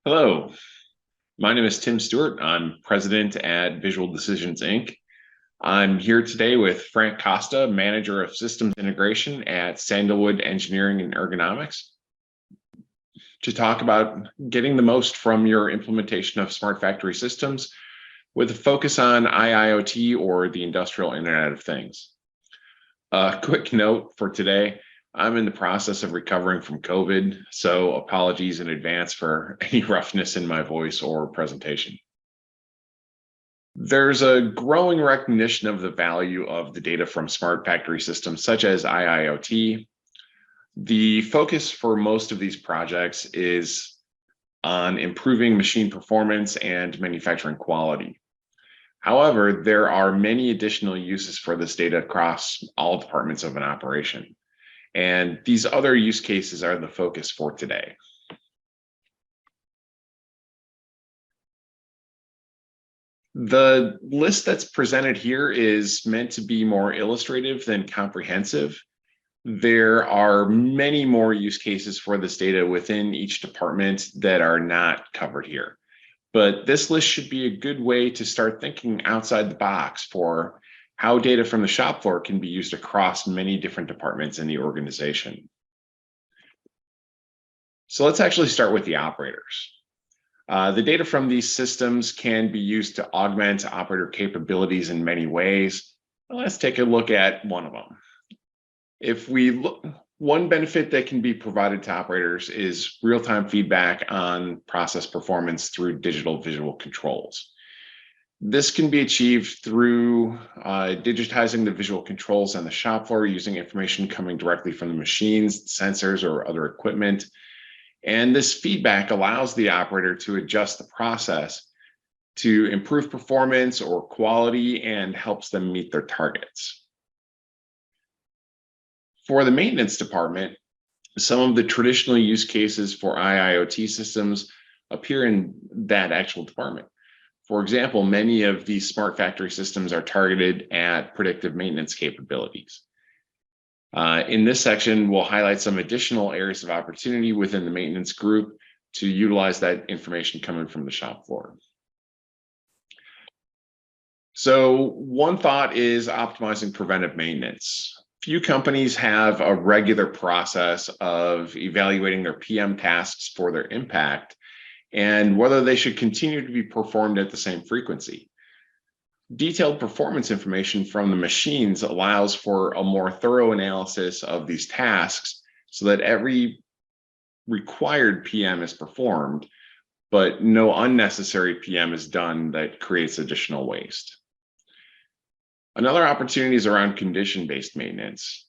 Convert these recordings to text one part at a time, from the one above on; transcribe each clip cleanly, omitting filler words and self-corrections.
Hello, my name is Tim Stewart. I'm president at Visual Decisions Inc. I'm here today with Frank Costa, manager of systems integration at Sandalwood Engineering and Ergonomics, to talk about getting the most from your implementation of smart factory systems with a focus on I-IoT or the industrial Internet of Things. A quick note for today. I'm in the process of recovering from COVID, so apologies in advance for any roughness in my voice or presentation. There's a growing recognition of the value of the data from smart factory systems such as I-IoT. The focus for most of these projects is on improving machine performance and manufacturing quality. However, there are many additional uses for this data across all departments of an operation. And these other use cases are the focus for today. The list that's presented here is meant to be more illustrative than comprehensive. There are many more use cases for this data within each department that are not covered here. But this list should be a good way to start thinking outside the box for how data from the shop floor can be used across many different departments in the organization. So let's actually start with the operators. The data from these systems can be used to augment operator capabilities in many ways. Let's take a look at one of them. If we look, one benefit that can be provided to operators is real-time feedback on process performance through digital visual controls. This can be achieved through digitizing the visual controls on the shop floor using information coming directly from the machines, sensors, or other equipment. And this feedback allows the operator to adjust the process to improve performance or quality and helps them meet their targets. For the maintenance department, some of the traditional use cases for I-IoT systems appear in that actual department. For example, many of these smart factory systems are targeted at predictive maintenance capabilities. In this section, we'll highlight some additional areas of opportunity within the maintenance group to utilize that information coming from the shop floor. So one thought is optimizing preventive maintenance. Few companies have a regular process of evaluating their PM tasks for their impact and whether they should continue to be performed at the same frequency. Detailed performance information from the machines allows for a more thorough analysis of these tasks so that every required PM is performed, but no unnecessary PM is done that creates additional waste. Another opportunity is around condition-based maintenance.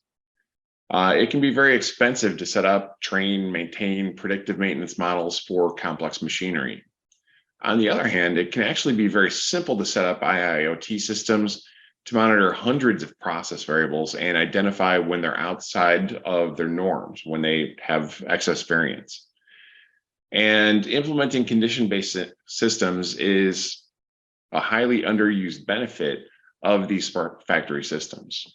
It can be very expensive to set up, train, maintain predictive maintenance models for complex machinery. On the other hand, it can actually be very simple to set up I-IoT systems to monitor hundreds of process variables and identify when they're outside of their norms, when they have excess variance. And implementing condition-based systems is a highly underused benefit of these smart factory systems.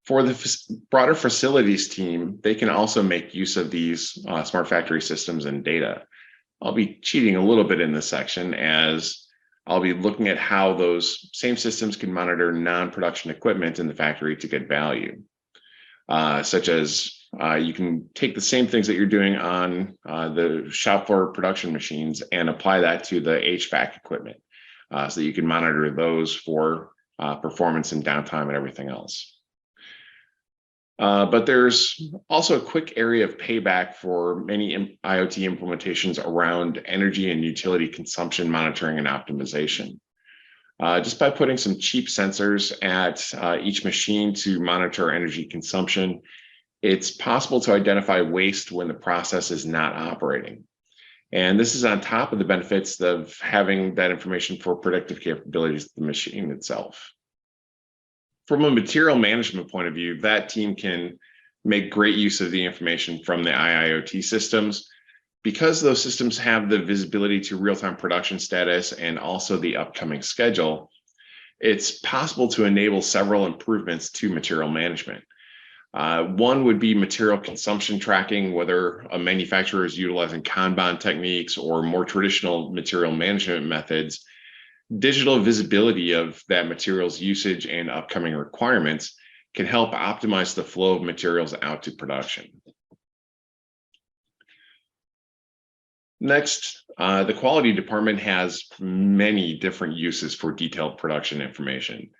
For the broader facilities team, they can also make use of these smart factory systems and data. I'll be cheating a little bit in this section as I'll be looking at how those same systems can monitor non-production equipment in the factory to get value, such as you can take the same things that you're doing on the shop floor production machines and apply that to the HVAC equipment so that you can monitor those for performance and downtime and everything else. But there's also a quick area of payback for many IoT implementations around energy and utility consumption monitoring and optimization. Just by putting some cheap sensors at each machine to monitor energy consumption, it's possible to identify waste when the process is not operating. And this is on top of the benefits of having that information for predictive capabilities of the machine itself. From a material management point of view, that team can make great use of the information from the I-IoT systems. Because those systems have the visibility to real-time production status and also the upcoming schedule, it's possible to enable several improvements to material management. One would be material consumption tracking, whether a manufacturer is utilizing Kanban techniques or more traditional material management methods. Digital visibility of that material's usage and upcoming requirements can help optimize the flow of materials out to production. Next, the quality department has many different uses for detailed production information.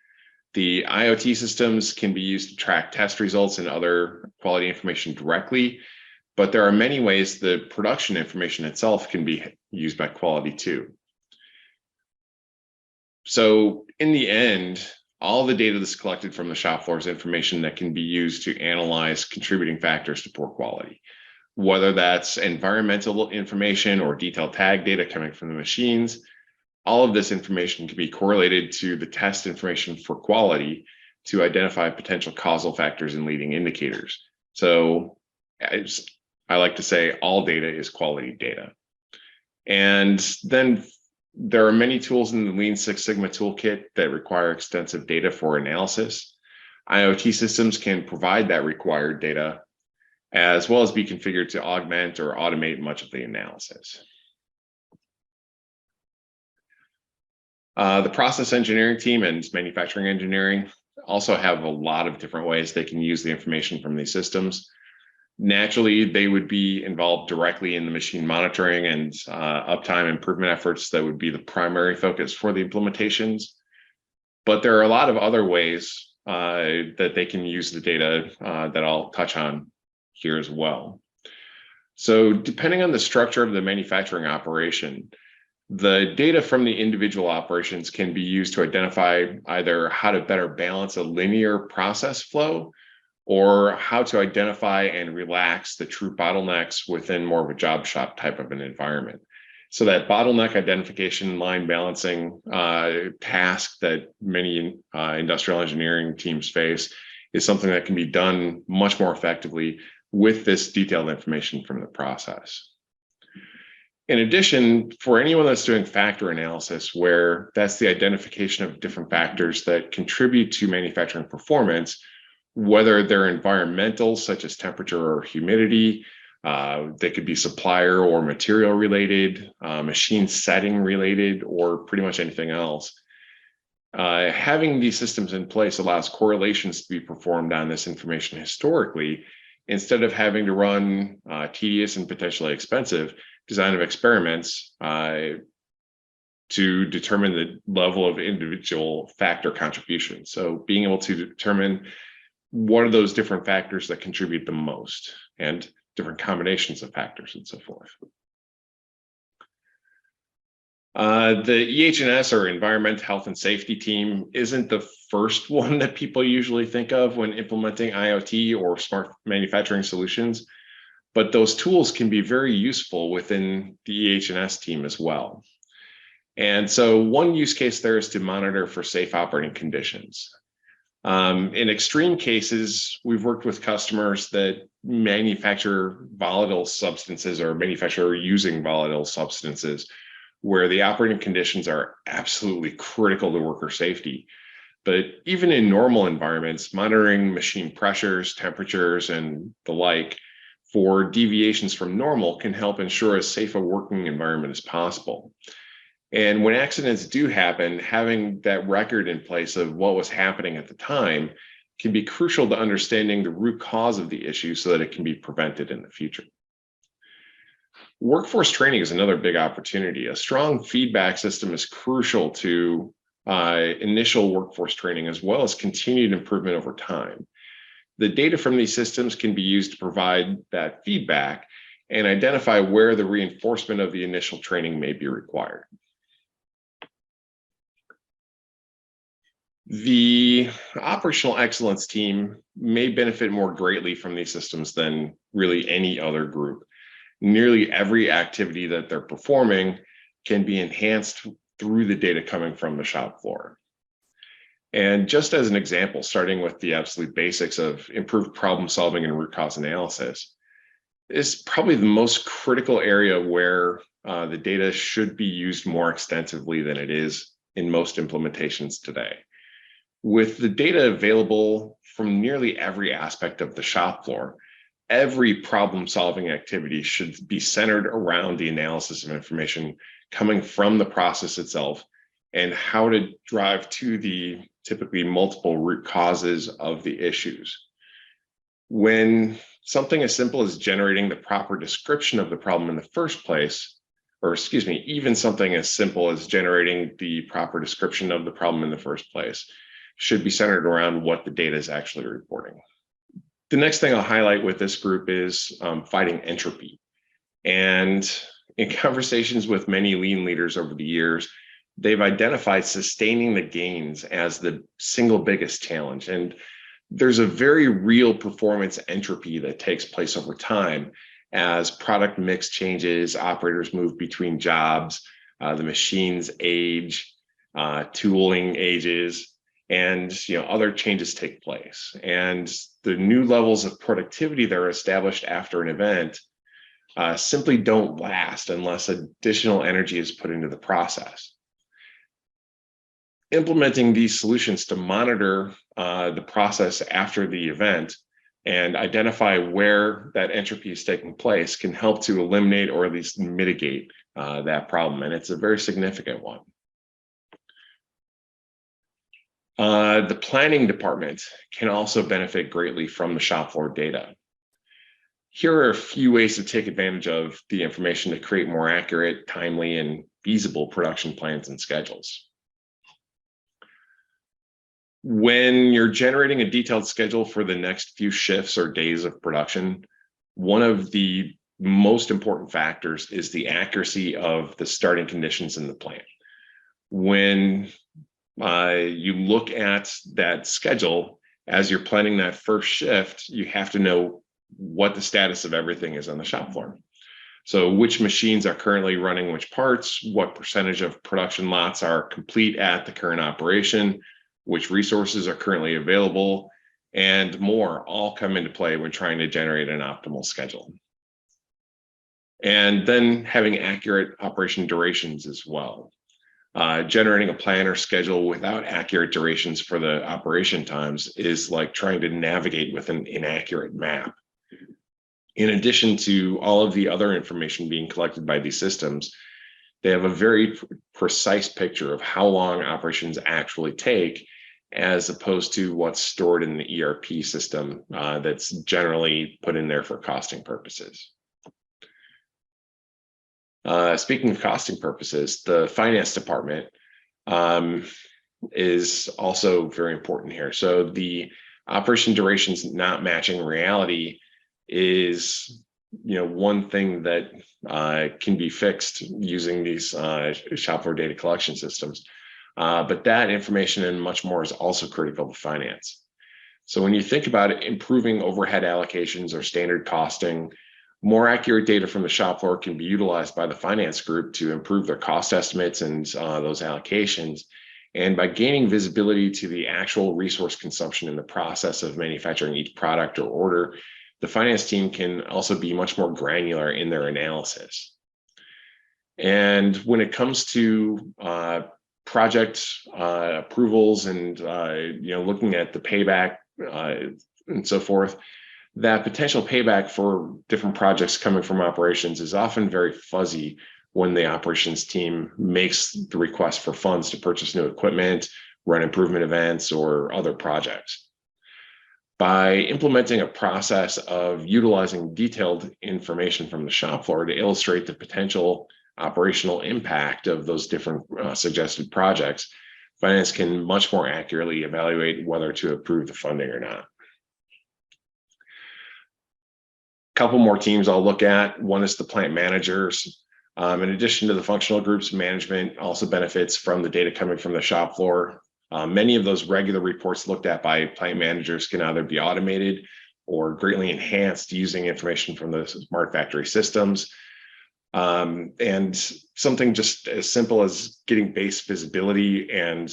The IoT systems can be used to track test results and other quality information directly, but there are many ways the production information itself can be used by quality too. So in the end, all the data that's collected from the shop floor is information that can be used to analyze contributing factors to poor quality, whether that's environmental information or detailed tag data coming from the machines. All of this information can be correlated to the test information for quality to identify potential causal factors and leading indicators. So I like to say all data is quality data. And then there are many tools in the Lean Six Sigma toolkit that require extensive data for analysis. IoT systems can provide that required data, as well as be configured to augment or automate much of the analysis. The process engineering team and manufacturing engineering also have a lot of different ways they can use the information from these systems. Naturally, they would be involved directly in the machine monitoring and uptime improvement efforts that would be the primary focus for the implementations. But there are a lot of other ways that they can use the data that I'll touch on here as well. So depending on the structure of the manufacturing operation, the data from the individual operations can be used to identify either how to better balance a linear process flow or how to identify and relax the true bottlenecks within more of a job shop type of an environment. So that bottleneck identification, line balancing task that many industrial engineering teams face is something that can be done much more effectively with this detailed information from the process. In addition, for anyone that's doing factor analysis, where that's the identification of different factors that contribute to manufacturing performance, whether they're environmental, such as temperature or humidity, they could be supplier or material related, machine setting related, or pretty much anything else. Having these systems in place allows correlations to be performed on this information historically, instead of having to run tedious and potentially expensive design of experiments to determine the level of individual factor contribution. So being able to determine what are those different factors that contribute the most and different combinations of factors and so forth. The EH&S or Environment, Health and Safety team isn't the first one that people usually think of when implementing IoT or smart manufacturing solutions, but those tools can be very useful within the EH&S team as well. And so one use case there is to monitor for safe operating conditions. In extreme cases, we've worked with customers that manufacture volatile substances or manufacture using volatile substances where the operating conditions are absolutely critical to worker safety. But even in normal environments, monitoring machine pressures, temperatures, and the like for deviations from normal can help ensure as safe a working environment as possible. And when accidents do happen, having that record in place of what was happening at the time can be crucial to understanding the root cause of the issue so that it can be prevented in the future. Workforce training is another big opportunity. A strong feedback system is crucial to initial workforce training as well as continued improvement over time. The data from these systems can be used to provide that feedback and identify where the reinforcement of the initial training may be required. The operational excellence team may benefit more greatly from these systems than really any other group. Nearly every activity that they're performing can be enhanced through the data coming from the shop floor. And just as an example, starting with the absolute basics of improved problem solving and root cause analysis, is probably the most critical area where the data should be used more extensively than it is in most implementations today. With the data available from nearly every aspect of the shop floor, every problem-solving activity should be centered around the analysis of information coming from the process itself and how to drive to the typically multiple root causes of the issues. When something as simple as generating the proper description of the problem in the first place, or excuse me, even something as simple as generating the proper description of the problem in the first place, should be centered around what the data is actually reporting. The next thing I'll highlight with this group is fighting entropy. And in conversations with many lean leaders over the years, they've identified sustaining the gains as the single biggest challenge. And there's a very real performance entropy that takes place over time as product mix changes, operators move between jobs, the machines age, tooling ages, and other changes take place. And the new levels of productivity that are established after an event simply don't last unless additional energy is put into the process. Implementing these solutions to monitor the process after the event and identify where that entropy is taking place can help to eliminate or at least mitigate that problem. And it's a very significant one. The planning department can also benefit greatly from the shop floor data. Here are a few ways to take advantage of the information to create more accurate, timely, and feasible production plans and schedules. When you're generating a detailed schedule for the next few shifts or days of production, one of the most important factors is the accuracy of the starting conditions in the plant. When you look at that schedule, as you're planning that first shift, you have to know what the status of everything is on the shop floor. So which machines are currently running which parts, what percentage of production lots are complete at the current operation, which resources are currently available, and more all come into play when trying to generate an optimal schedule. And then having accurate operation durations as well. Generating a plan or schedule without accurate durations for the operation times is like trying to navigate with an inaccurate map. In addition to all of the other information being collected by these systems, they have a very precise picture of how long operations actually take, as opposed to what's stored in the ERP system that's generally put in there for costing purposes. Speaking of costing purposes, the finance department is also very important here. So the operation durations not matching reality is one thing that can be fixed using these shop floor data collection systems. But that information and much more is also critical to finance. So when you think about it, improving overhead allocations or standard costing, more accurate data from the shop floor can be utilized by the finance group to improve their cost estimates and those allocations. And by gaining visibility to the actual resource consumption in the process of manufacturing each product or order, the finance team can also be much more granular in their analysis. And when it comes to project approvals and looking at the payback and so forth, that potential payback for different projects coming from operations is often very fuzzy when the operations team makes the request for funds to purchase new equipment, run improvement events, or other projects. By implementing a process of utilizing detailed information from the shop floor to illustrate the potential operational impact of those different suggested projects, finance can much more accurately evaluate whether to approve the funding or not. A couple more teams I'll look at. One is the plant managers. In addition to the functional groups, management also benefits from the data coming from the shop floor. Many of those regular reports looked at by plant managers can either be automated or greatly enhanced using information from the smart factory systems. And something just as simple as getting base visibility and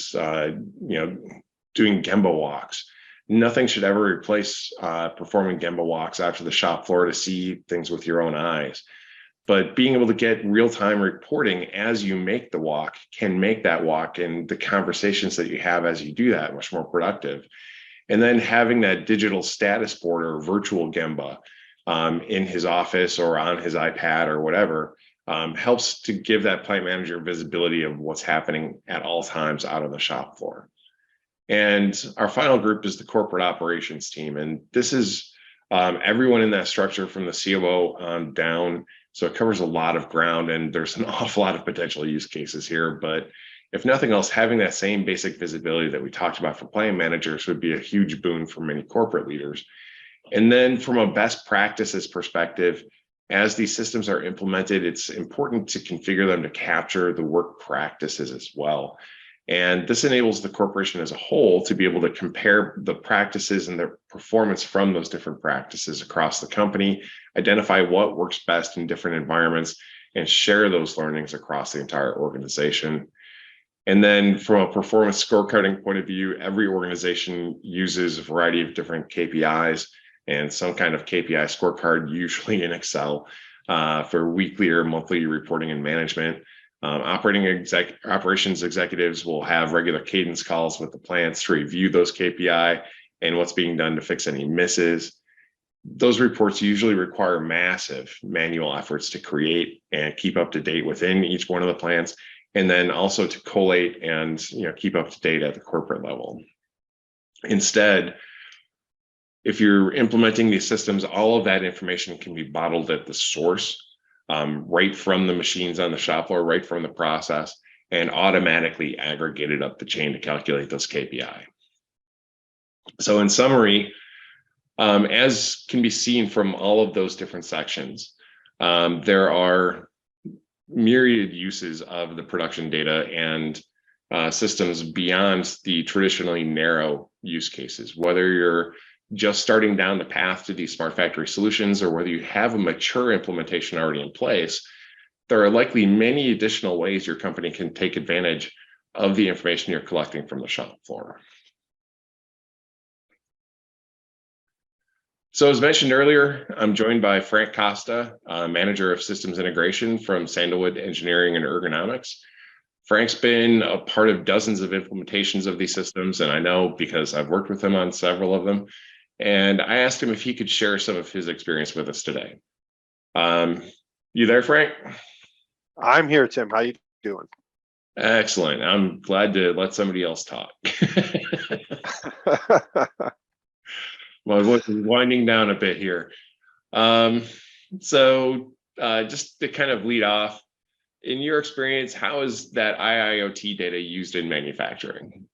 doing Gemba walks. Nothing should ever replace performing Gemba walks out to the shop floor to see things with your own eyes. But being able to get real-time reporting as you make the walk can make that walk and the conversations that you have as you do that much more productive. And then having that digital status board or virtual Gemba in his office or on his iPad or whatever helps to give that plant manager visibility of what's happening at all times out on the shop floor. And our final group is the corporate operations team. And this is everyone in that structure from the COO on down. So it covers a lot of ground, and there's an awful lot of potential use cases here. But if nothing else, having that same basic visibility that we talked about for plant managers would be a huge boon for many corporate leaders. And then from a best practices perspective, as these systems are implemented, it's important to configure them to capture the work practices as well. And this enables the corporation as a whole to be able to compare the practices and their performance from those different practices across the company, identify what works best in different environments, and share those learnings across the entire organization. And then from a performance scorecarding point of view, every organization uses a variety of different KPIs and some kind of KPI scorecard, usually in Excel, for weekly or monthly reporting and management. Operations executives will have regular cadence calls with the plants to review those KPI and what's being done to fix any misses. Those reports usually require massive manual efforts to create and keep up to date within each one of the plants, and then also to collate and keep up to date at the corporate level. Instead, if you're implementing these systems, all of that information can be bottled at the source, right from the machines on the shop floor, right from the process, and automatically aggregated up the chain to calculate those KPI. So in summary, as can be seen from all of those different sections, there are myriad uses of the production data and systems beyond the traditionally narrow use cases, whether you're just starting down the path to these smart factory solutions, or whether you have a mature implementation already in place, there are likely many additional ways your company can take advantage of the information you're collecting from the shop floor. So as mentioned earlier, I'm joined by Frank Costa, Manager of Systems Integration from Sandalwood Engineering and Ergonomics. Frank's been a part of dozens of implementations of these systems, and I know because I've worked with him on several of them. And I asked him if he could share some of his experience with us today. You there, Frank? I'm here, Tim. How you doing? Excellent. I'm glad to let somebody else talk. My voice is winding down a bit here. So just to kind of lead off, in your experience, how is that I-IoT data used in manufacturing?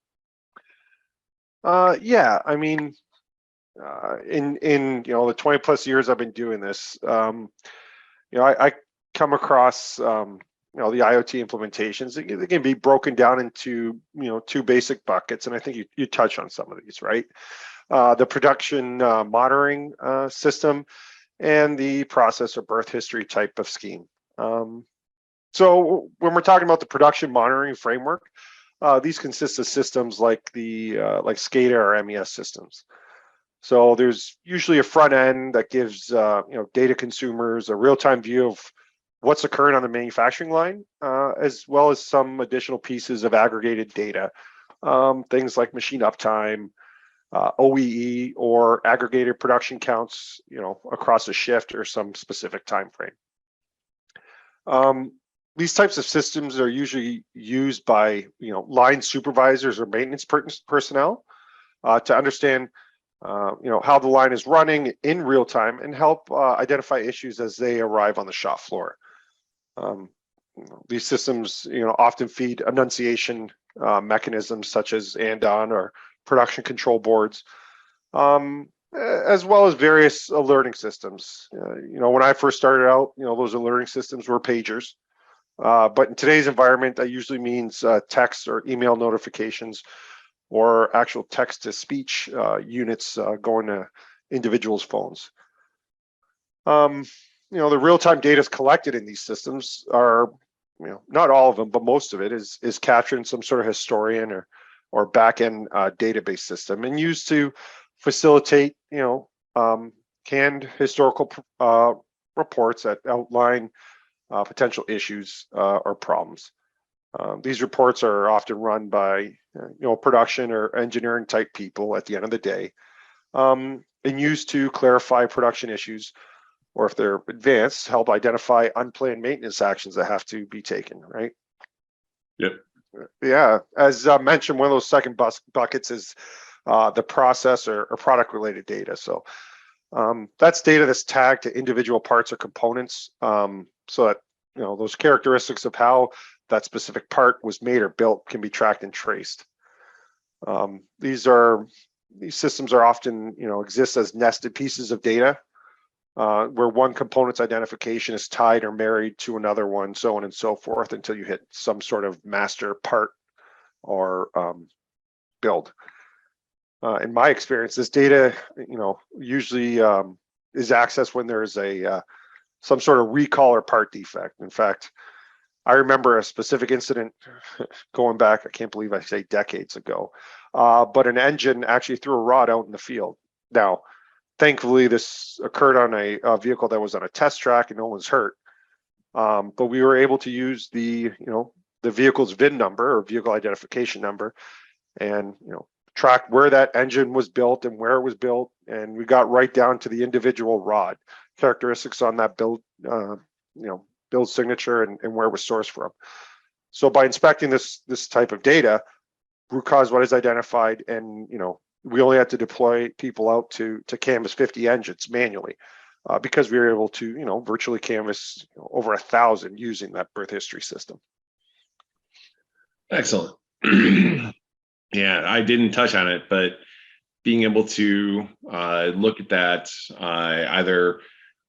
Yeah, I mean, in the 20 plus years I've been doing this, I come across the IoT implementations. They can be broken down into two basic buckets, and I think you touch on some of these, right? The production monitoring system and the process or birth history type of scheme. So when we're talking about the production monitoring framework, these consist of systems like the like SCADA or MES systems. So there's usually a front end that gives data consumers a real-time view of what's occurring on the manufacturing line, as well as some additional pieces of aggregated data, things like machine uptime, OEE, or aggregated production counts, across a shift or some specific time frame. These types of systems are usually used by line supervisors or maintenance personnel to understand how the line is running in real time and help identify issues as they arrive on the shop floor. These systems often feed annunciation mechanisms such as andon or production control boards, as well as various alerting systems. When I first started out, those alerting systems were pagers. But in today's environment, that usually means text or email notifications or actual text-to-speech units going to individuals' phones. The real-time data collected in these systems are, not all of them, but most of it is captured in some sort of historian or back-end database system and used to facilitate, canned historical reports that outline potential issues or problems. These reports are often run by production or engineering type people at the end of the day, and used to clarify production issues, or if they're advanced, help identify unplanned maintenance actions that have to be taken, right? Yep. Yeah, as mentioned, one of those second buckets is the process or product related data. So that's data that's tagged to individual parts or components, so that those characteristics of how that specific part was made or built can be tracked and traced. These systems are often exist as nested pieces of data, where one component's identification is tied or married to another one, so on and so forth, until you hit some sort of master part or build. In my experience, this data, usually is accessed when there's some sort of recall or part defect. In fact, I remember a specific incident going back, I can't believe I say decades ago, but an engine actually threw a rod out in the field. Now, thankfully, this occurred on a vehicle that was on a test track and no one's hurt. But we were able to use the vehicle's VIN number or vehicle identification number, and track where that engine was built and where it was built, and we got right down to the individual rod characteristics on that build signature and where it was sourced from. So by inspecting this type of data, root cause was identified, and we only had to deploy people out to canvass 50 engines manually, because we were able to virtually canvass over 1,000 using that birth history system. Excellent. Yeah, I didn't touch on it, but being able to look at that, either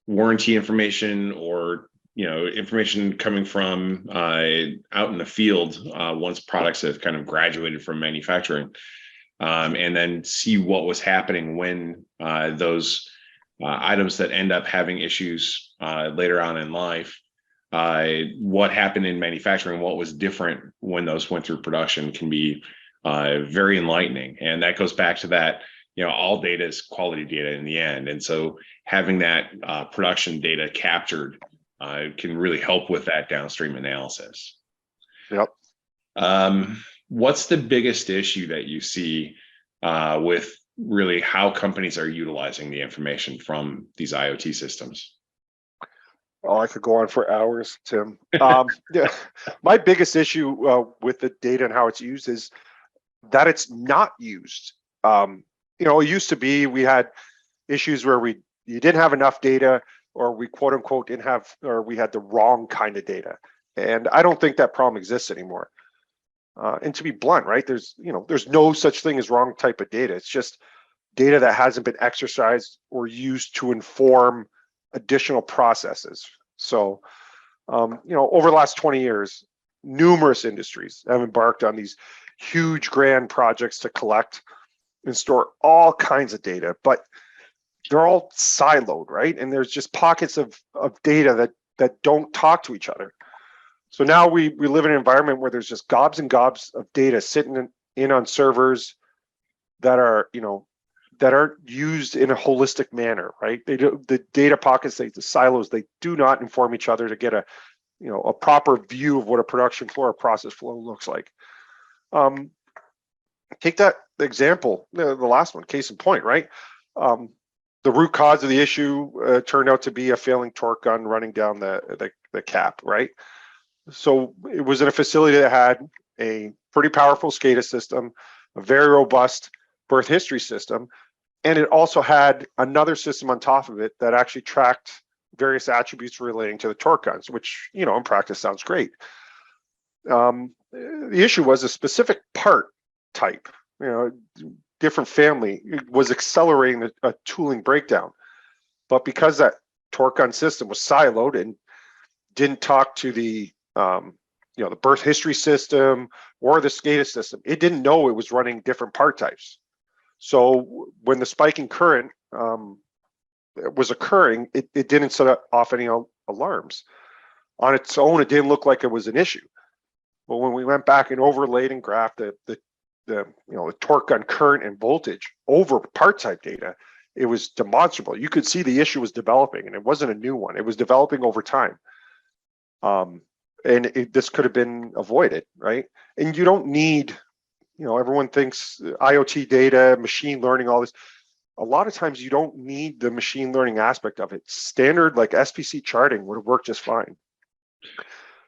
warranty information or information coming from out in the field once products have kind of graduated from manufacturing, and then see what was happening when those items that end up having issues later on in life, what happened in manufacturing, what was different when those went through production, can be very enlightening. And that goes back to that, all data is quality data in the end. And so having that production data captured can really help with that downstream analysis. Yep. What's the biggest issue that you see with really how companies are utilizing the information from these IoT systems? Oh, I could go on for hours, Tim. Yeah, my biggest issue with the data and how it's used is that it's not used. It used to be we had issues where you didn't have enough data, or we quote unquote didn't have, or we had the wrong kind of data. And I don't think that problem exists anymore. And to be blunt, right, there's no such thing as wrong type of data. It's just data that hasn't been exercised or used to inform additional processes. So, over the last 20 years, numerous industries have embarked on these huge grand projects to collect and store all kinds of data, but they're all siloed, right? And there's just pockets of data that don't talk to each other. So now we live in an environment where there's just gobs and gobs of data sitting in on servers that are, that aren't used in a holistic manner, right? The data pockets, the silos, they do not inform each other to get a proper view of what a production floor or process flow looks like. Take that example, the last one, case in point, right? The root cause of the issue turned out to be a failing torque gun running down the cap, right? So it was in a facility that had a pretty powerful SCADA system, a very robust birth history system, and it also had another system on top of it that actually tracked various attributes relating to the torque guns, which, in practice sounds great. The issue was a specific part type, different family, was accelerating a tooling breakdown. But because that torque gun system was siloed and didn't talk to the birth history system or the SCADA system, it didn't know it was running different part types. So when the spike in current was occurring, it didn't set off any alarms. On its own, it didn't look like it was an issue. But when we went back and overlaid and graphed the torque gun current and voltage over part type data, it was demonstrable. You could see the issue was developing, and it wasn't a new one. It was developing over time. And this could have been avoided, right? And you don't need, everyone thinks IoT data, machine learning, all this. A lot of times you don't need the machine learning aspect of it. Standard like SPC charting would have worked just fine.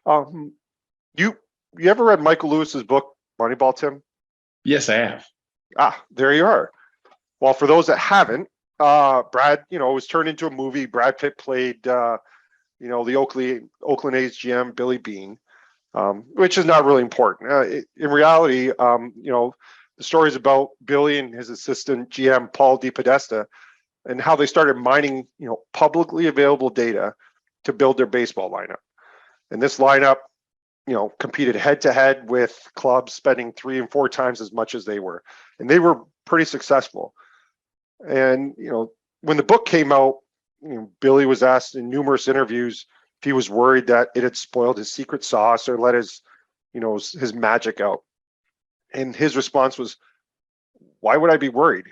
Um, you ever read Michael Lewis's book Moneyball, Tim? Yes, I have. There you are. Well, for those that haven't, Brad, it was turned into a movie. Brad Pitt played, the Oakland A's GM Billy Beane, which is not really important. In reality, the story is about Billy and his assistant GM Paul DePodesta and how they started mining, publicly available data to build their baseball lineup. And this lineup, competed head to head with clubs spending 3 and 4 times as much as they were. And they were pretty successful. And, when the book came out, Billy was asked in numerous interviews if he was worried that it had spoiled his secret sauce or let his magic out. And his response was, why would I be worried?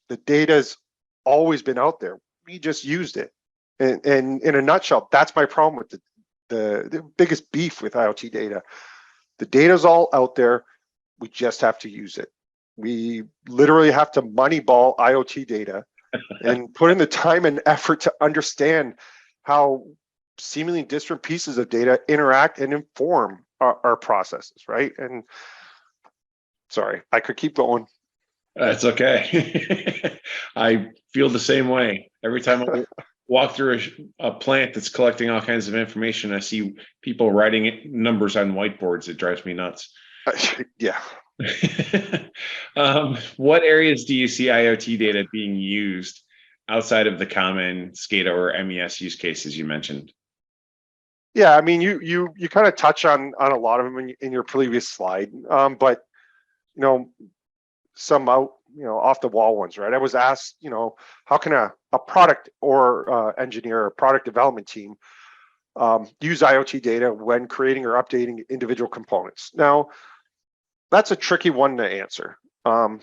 The data's always been out there. We just used it. And in a nutshell, that's my problem with the biggest beef with IoT data. The data's all out there. We just have to use it. We literally have to moneyball IoT data and put in the time and effort to understand how seemingly disparate pieces of data interact and inform our processes, right? And sorry, I could keep going. That's okay. I feel the same way. Every time I walk through a plant that's collecting all kinds of information, I see people writing numbers on whiteboards. It drives me nuts. Yeah. What areas do you see IoT data being used outside of the common SCADA or MES use cases you mentioned? Yeah, I mean, you kind of touch on a lot of them in your previous slide, but some off the wall ones, right? I was asked, how can a product or engineer or product development team use IoT data when creating or updating individual components? Now, that's a tricky one to answer. On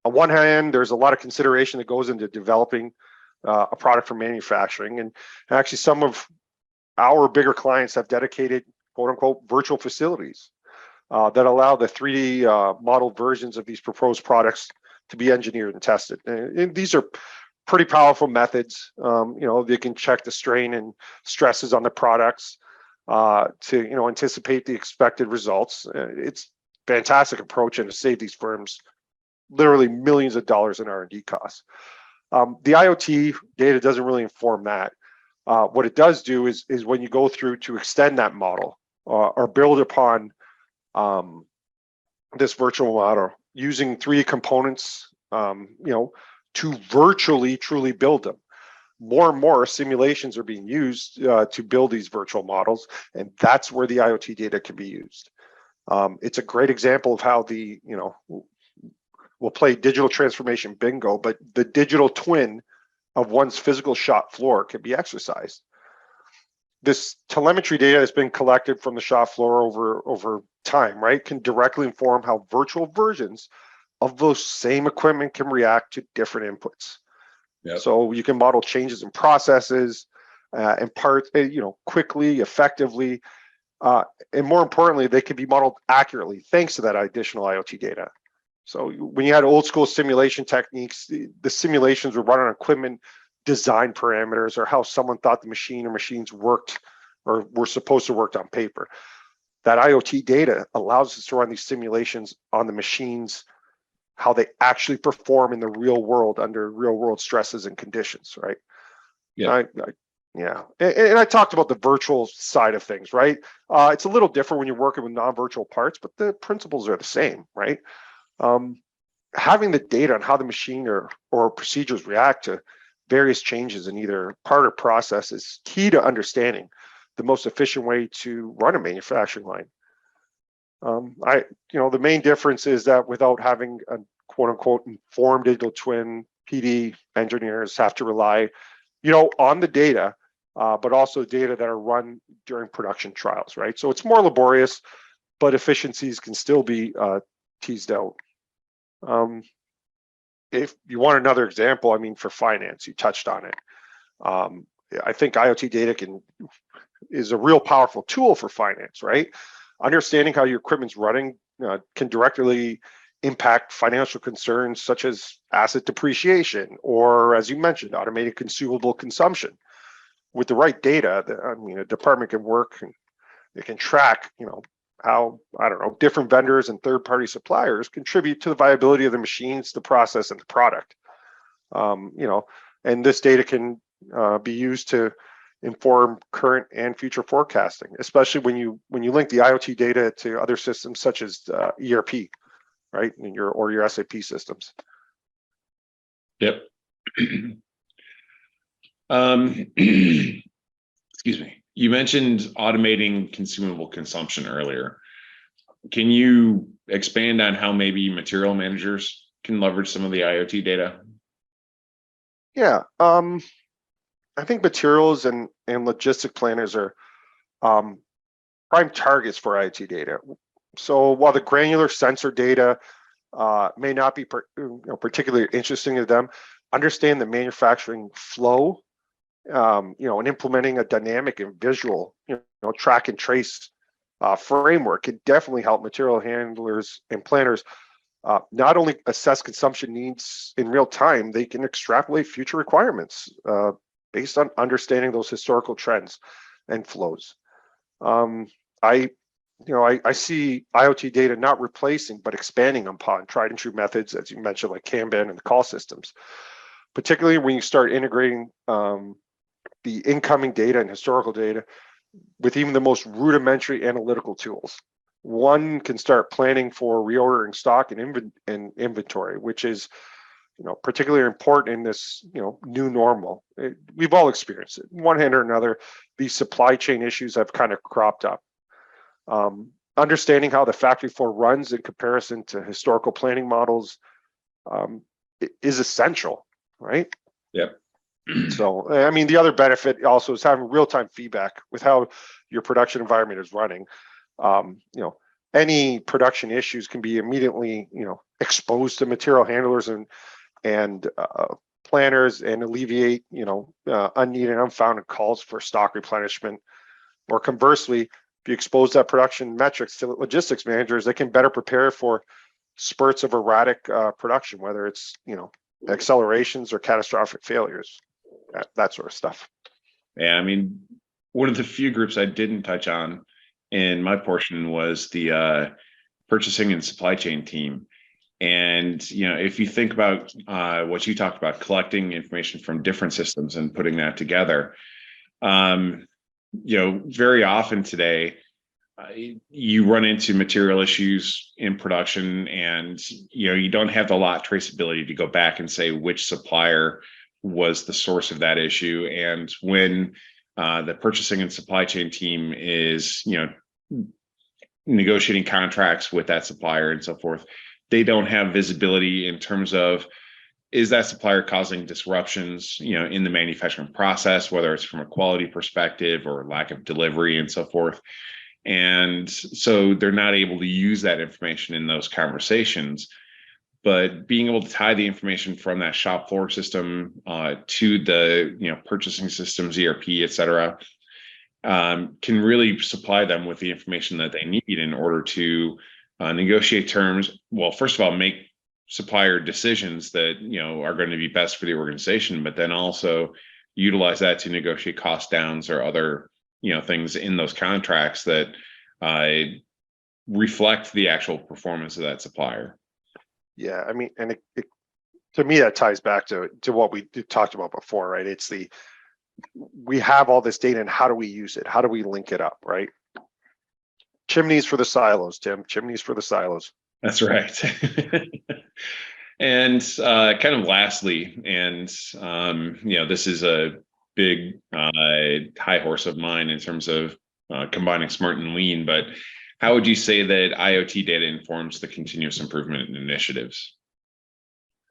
one hand, there's a lot of consideration that goes into developing a product for manufacturing, and actually some of our bigger clients have dedicated quote unquote virtual facilities that allow the 3D modeled versions of these proposed products to be engineered and tested. And these are pretty powerful methods. They can check the strain and stresses on the products to anticipate the expected results. It's a fantastic approach and to save these firms literally millions of dollars in R&D costs. The IoT data doesn't really inform that. What it does do is when you go through to extend that model or build upon this virtual model using 3D components, to virtually truly build them. More and more simulations are being used to build these virtual models, and that's where the IoT data can be used. It's a great example of how we'll play digital transformation bingo, but the digital twin of one's physical shop floor can be exercised. This telemetry data has been collected from the shop floor over time, right? Can directly inform how virtual versions of those same equipment can react to different inputs. Yep. So you can model changes in processes and parts, quickly, effectively, and more importantly, they can be modeled accurately thanks to that additional IoT data. So when you had old school simulation techniques, the simulations were run on equipment design parameters or how someone thought the machine or machines worked or were supposed to work on paper. That IoT data allows us to run these simulations on the machines, how they actually perform in the real world under real world stresses and conditions, right? Yeah. Yeah. And I talked about the virtual side of things, right? It's a little different when you're working with non-virtual parts, but the principles are the same, right? Having the data on how the machine or procedures react to various changes in either part or process is key to understanding the most efficient way to run a manufacturing line. The main difference is that without having a quote unquote informed digital twin, PD engineers have to rely, on the data, but also data that are run during production trials, right? So it's more laborious, but efficiencies can still be teased out. If you want another example, for finance, you touched on it. I think IoT data can is a real powerful tool for finance, right? Understanding how your equipment's running can directly impact financial concerns such as asset depreciation, or as you mentioned, automated consumable consumption. With the right data, a department can work and they can track, how, I don't know, different vendors and third-party suppliers contribute to the viability of the machines, the process, and the product. And this data can be used to inform current and future forecasting, especially when you link the IoT data to other systems such as ERP, right, in your SAP systems. Yep. Excuse me. You mentioned automating consumable consumption earlier. Can you expand on how maybe material managers can leverage some of the IoT data? Yeah, I think materials and logistic planners are prime targets for IoT data. So while the granular sensor data may not be particularly interesting to them, understand the manufacturing flow, and implementing a dynamic and visual, track and trace framework can definitely help material handlers and planners not only assess consumption needs in real time, they can extrapolate future requirements based on understanding those historical trends and flows. I see IoT data not replacing, but expanding upon tried and true methods, as you mentioned, like Kanban and the call systems, particularly when you start integrating the incoming data and historical data with even the most rudimentary analytical tools. One can start planning for reordering stock and inventory, which is, particularly important in this, new normal. We've all experienced it. On one hand or another, these supply chain issues have kind of cropped up. Understanding how the factory floor runs in comparison to historical planning models is essential, right? Yep. So, the other benefit also is having real-time feedback with how your production environment is running. Any production issues can be immediately, exposed to material handlers and planners, and alleviate, unneeded, unfounded calls for stock replenishment. Or conversely, if you expose that production metrics to logistics managers, they can better prepare for spurts of erratic production, whether it's, accelerations or catastrophic failures, that sort of stuff. Yeah, one of the few groups I didn't touch on in my portion was the purchasing and supply chain team. And, if you think about what you talked about, collecting information from different systems and putting that together, very often today, you run into material issues in production, and you don't have the lot traceability to go back and say which supplier was the source of that issue. And when the purchasing and supply chain team is negotiating contracts with that supplier and so forth, they don't have visibility in terms of, is that supplier causing disruptions in the manufacturing process, whether it's from a quality perspective or lack of delivery and so forth. And so they're not able to use that information in those conversations. But being able to tie the information from that shop floor system to the purchasing systems, ERP, et cetera, can really supply them with the information that they need in order to negotiate terms. Well, first of all, make supplier decisions that are going to be best for the organization, but then also utilize that to negotiate cost downs or other things in those contracts that reflect the actual performance of that supplier. Yeah, and it to me that ties back to what we talked about before, right? It's we have all this data, and how do we use it? How do we link it up, right? Chimneys for the silos, Tim. Chimneys for the silos. That's right. And kind of lastly, and this is a big high horse of mine in terms of combining smart and lean, but how would you say that IoT data informs the continuous improvement initiatives?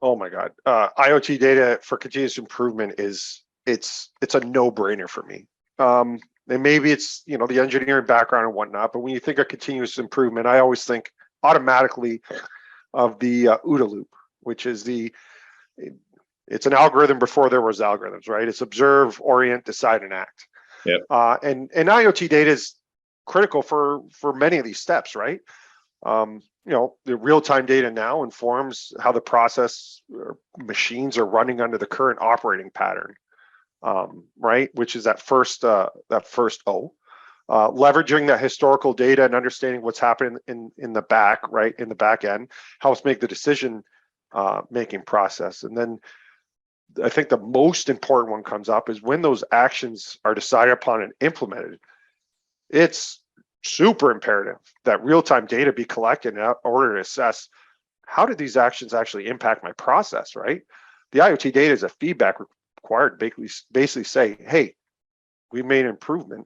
Oh my God, IoT data for continuous improvement it's a no-brainer for me. And maybe it's the engineering background and whatnot, but when you think of continuous improvement, I always think automatically of the OODA loop, which is it's an algorithm before there was algorithms, right? It's observe, orient, decide, and act. Yep. And IoT data is critical for many of these steps, right? The real-time data now informs how the process or machines are running under the current operating pattern, right? Which is that first O. Leveraging that historical data and understanding what's happening in the back, right, in the back end, helps make the decision making process. And then I think the most important one comes up is when those actions are decided upon and implemented. It's super imperative that real-time data be collected in order to assess how did these actions actually impact my process, right? The IoT data is a feedback required to basically say, hey, we made an improvement,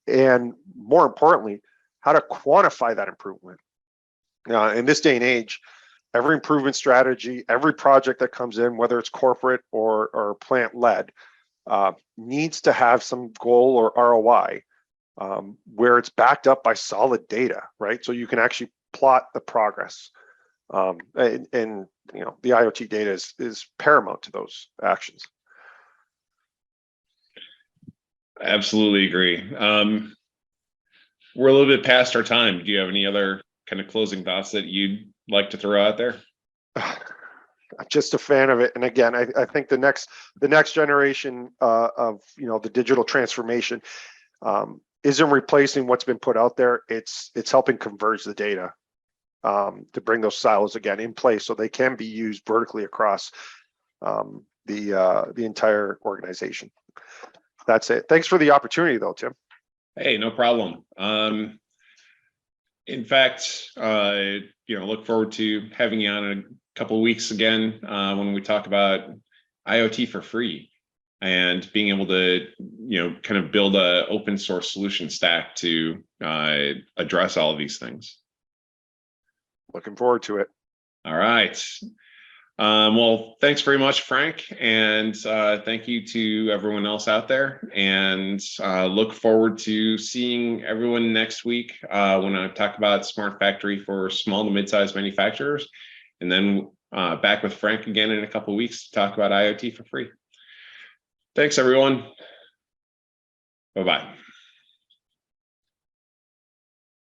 and more importantly, how to quantify that improvement. In this day and age, every improvement strategy, every project that comes in, whether it's corporate or plant-led, needs to have some goal or ROI where it's backed up by solid data, right? So you can actually plot the progress. And the IoT data is paramount to those actions. Absolutely agree. We're a little bit past our time. Do you have any other kind of closing thoughts that you'd like to throw out there? I'm just a fan of it. And again, I think the next generation of the digital transformation isn't replacing what's been put out there. It's helping converge the data to bring those silos again in place so they can be used vertically across the entire organization. That's it. Thanks for the opportunity, though, Tim. Hey, no problem. In fact, look forward to having you on in a couple of weeks again when we talk about IoT for free and being able to, kind of build a open source solution stack to address all of these things. Looking forward to it. All right. Well, thanks very much, Frank. And thank you to everyone else out there. And look forward to seeing everyone next week when I talk about Smart Factory for small to mid-sized manufacturers. And then back with Frank again in a couple of weeks to talk about IoT for free. Thanks, everyone. Bye-bye.